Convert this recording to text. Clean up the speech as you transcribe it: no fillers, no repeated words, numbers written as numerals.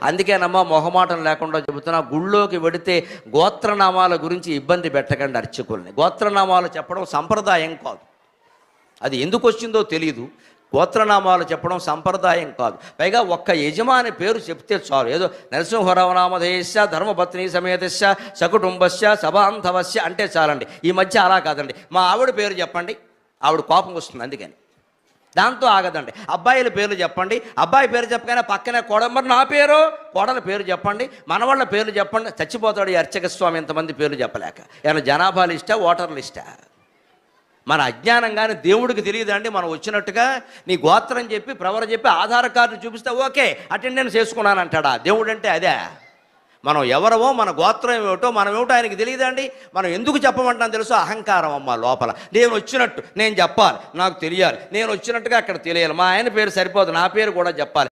అందుకేనమ్మా మొహమాటం లేకుండా చెబుతున్నా, గుళ్ళోకి వెడితే గోత్రనామాల గురించి ఇబ్బంది పెట్టకండి అర్చకుల్ని. గోత్రనామాలు చెప్పడం సంప్రదాయం కాదు, అది ఎందుకు వచ్చిందో తెలియదు. గోత్రనామాలు చెప్పడం సంప్రదాయం కాదు. పైగా ఒక్క యజమాని పేరు చెప్తే చాలు. ఏదో నరసింహరామనామధేయస్య ధర్మపత్ని సమేతస్య సకుటుంబస్య సభాంధవస్య అంటే చాలండి. ఈ మధ్య అలా కాదండి, మా ఆవిడ పేరు చెప్పండి, ఆవిడ కోపం వస్తుంది, అందుకని దాంతో ఆగదండి. అబ్బాయిల పేర్లు చెప్పండి, అబ్బాయి పేరు చెప్పగానే పక్కనే మరి నా పేరు, కోడల పేరు చెప్పండి, మనవాళ్ళ పేర్లు చెప్పండి. చచ్చిపోతాడు ఈ అర్చక స్వామి ఇంతమంది పేర్లు చెప్పలేక. ఏమైనా జనాభా లిస్టా, ఓటర్ లిస్టా? మన అజ్ఞానంగానే దేవుడికి తెలియదండి. మనం వచ్చినట్టుగా నీ గోత్రం చెప్పి ప్రవర చెప్పి ఆధార్ కార్డు చూపిస్తే ఓకే అటెండెన్స్ చేసుకున్నాను అంటాడా? దేవుడు అంటే అదే. మనం ఎవరమో, మన గోత్రం ఏమిటో మనం ఏమిటో ఆయనకి తెలియదండి. మనం ఎందుకు చెప్పమంటాం తెలుసు? అహంకారం అమ్మ లోపల. నేను వచ్చినట్టు నేను చెప్పాలి, నాకు తెలియాలి, నేను వచ్చినట్టుగా అక్కడ తెలియాలి. మా ఆయన పేరు సరిపోదు, నా పేరు కూడా చెప్పాలి.